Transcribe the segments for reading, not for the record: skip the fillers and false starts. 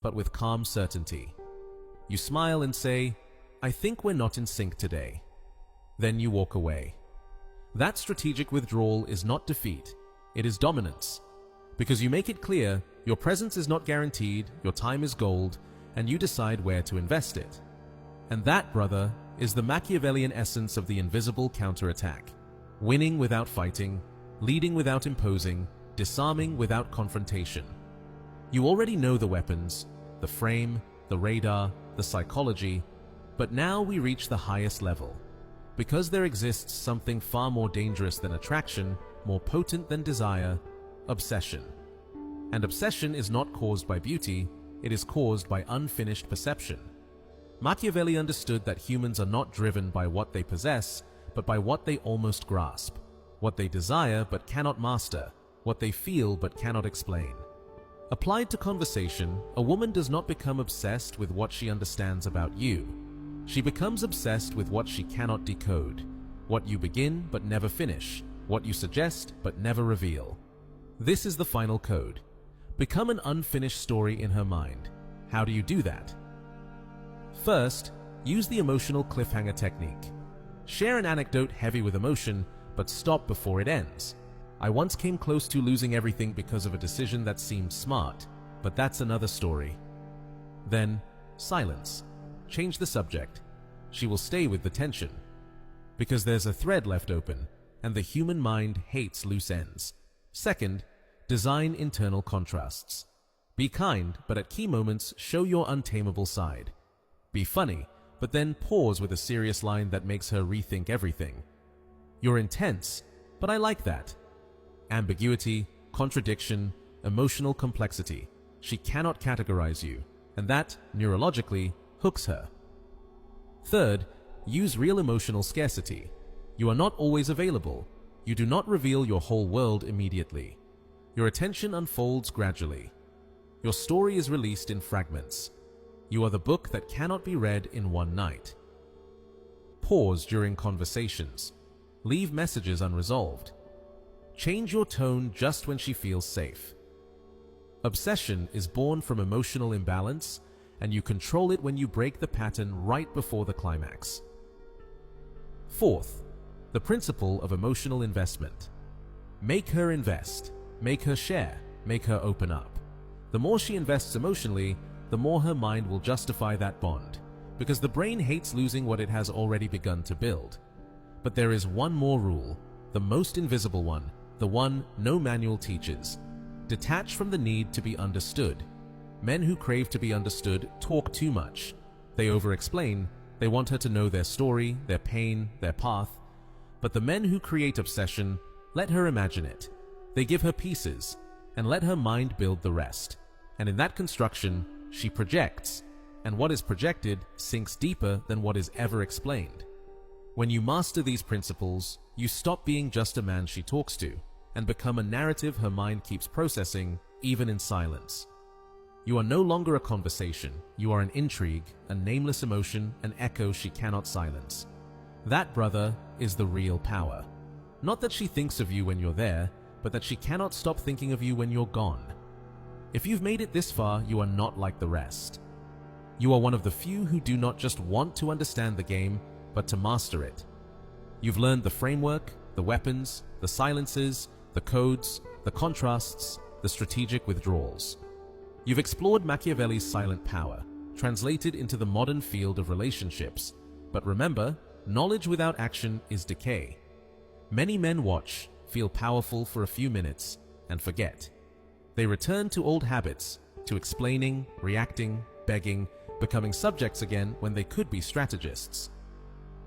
but with calm certainty. You smile and say, "I think we're not in sync today." Then you walk away. That strategic withdrawal is not defeat, it is dominance. Because you make it clear, your presence is not guaranteed, your time is gold, and you decide where to invest it. And that, brother, is the Machiavellian essence of the invisible counterattack. Winning without fighting, leading without imposing, disarming without confrontation. You already know the weapons, the frame, the radar, the psychology, but now we reach the highest level. Because there exists something far more dangerous than attraction, more potent than desire, obsession. And obsession is not caused by beauty, it is caused by unfinished perception. Machiavelli understood that humans are not driven by what they possess, but by what they almost grasp, what they desire but cannot master, what they feel but cannot explain. Applied to conversation, a woman does not become obsessed with what she understands about you. She becomes obsessed with what she cannot decode, what you begin but never finish, what you suggest but never reveal. This is the final code. Become an unfinished story in her mind. How do you do that? First, use the emotional cliffhanger technique. Share an anecdote heavy with emotion, but stop before it ends. "I once came close to losing everything because of a decision that seemed smart, but that's another story." Then, silence. Change the subject. She will stay with the tension. Because there's a thread left open, and the human mind hates loose ends. Second, design internal contrasts. Be kind, but at key moments, show your untamable side. Be funny, but then pause with a serious line that makes her rethink everything. "You're intense, but I like that." Ambiguity, contradiction, emotional complexity. She cannot categorize you, and that, neurologically, hooks her. Third, use real emotional scarcity. You are not always available. You do not reveal your whole world immediately. Your attention unfolds gradually. Your story is released in fragments. You are the book that cannot be read in one night. Pause during conversations. Leave messages unresolved. Change your tone just when she feels safe. Obsession is born from emotional imbalance, and you control it when you break the pattern right before the climax. Fourth, the principle of emotional investment. Make her invest, make her share, make her open up. The more she invests emotionally, the more her mind will justify that bond, because the brain hates losing what it has already begun to build. But there is one more rule, the most invisible one, the one no manual teaches. Detach from the need to be understood. Men who crave to be understood talk too much. They over-explain, they want her to know their story, their pain, their path. But the men who create obsession, let her imagine it. They give her pieces, and let her mind build the rest. And in that construction, she projects, and what is projected sinks deeper than what is ever explained. When you master these principles, you stop being just a man she talks to, and become a narrative her mind keeps processing, even in silence. You are no longer a conversation, you are an intrigue, a nameless emotion, an echo she cannot silence. That, brother, is the real power. Not that she thinks of you when you're there, but that she cannot stop thinking of you when you're gone. If you've made it this far, you are not like the rest. You are one of the few who do not just want to understand the game, but to master it. You've learned the framework, the weapons, the silences, the codes, the contrasts, the strategic withdrawals. You've explored Machiavelli's silent power, translated into the modern field of relationships. But remember, knowledge without action is decay. Many men watch, feel powerful for a few minutes, and forget. They return to old habits, to explaining, reacting, begging, becoming subjects again when they could be strategists.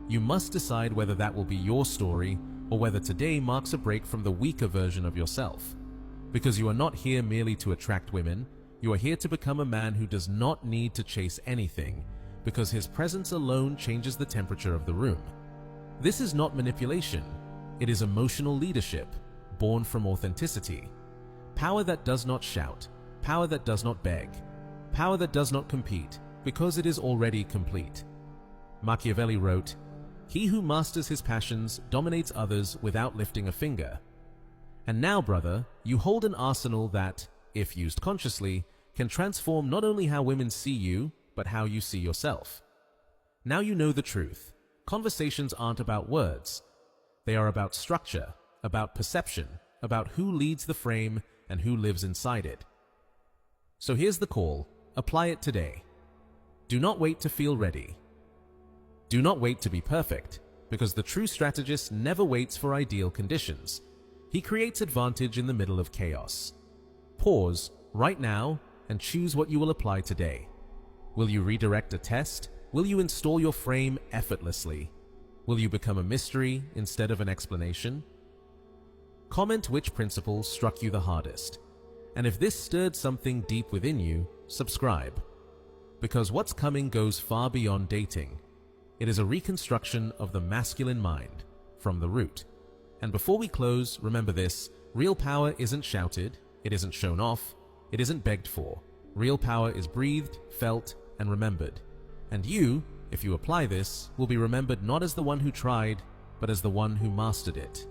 You must decide whether that will be your story, or whether today marks a break from the weaker version of yourself. Because you are not here merely to attract women, you are here to become a man who does not need to chase anything, because his presence alone changes the temperature of the room. This is not manipulation, it is emotional leadership, born from authenticity. Power that does not shout, power that does not beg, power that does not compete, because it is already complete. Machiavelli wrote, "He who masters his passions dominates others without lifting a finger." And now, brother, you hold an arsenal that, if used consciously, can transform not only how women see you, but how you see yourself. Now you know the truth. Conversations aren't about words. They are about structure, about perception, about who leads the frame and who lives inside it. So here's the call. Apply it today. Do not wait to feel ready. Do not wait to be perfect, because the true strategist never waits for ideal conditions. He creates advantage in the middle of chaos. Pause right now and choose what you will apply today. Will you redirect a test? Will you install your frame effortlessly? Will you become a mystery instead of an explanation? Comment which principles struck you the hardest. And if this stirred something deep within you, subscribe. Because what's coming goes far beyond dating. It is a reconstruction of the masculine mind from the root. And before we close, remember this: real power isn't shouted, it isn't shown off, it isn't begged for. Real power is breathed, felt, and remembered. And you, if you apply this, will be remembered not as the one who tried, but as the one who mastered it.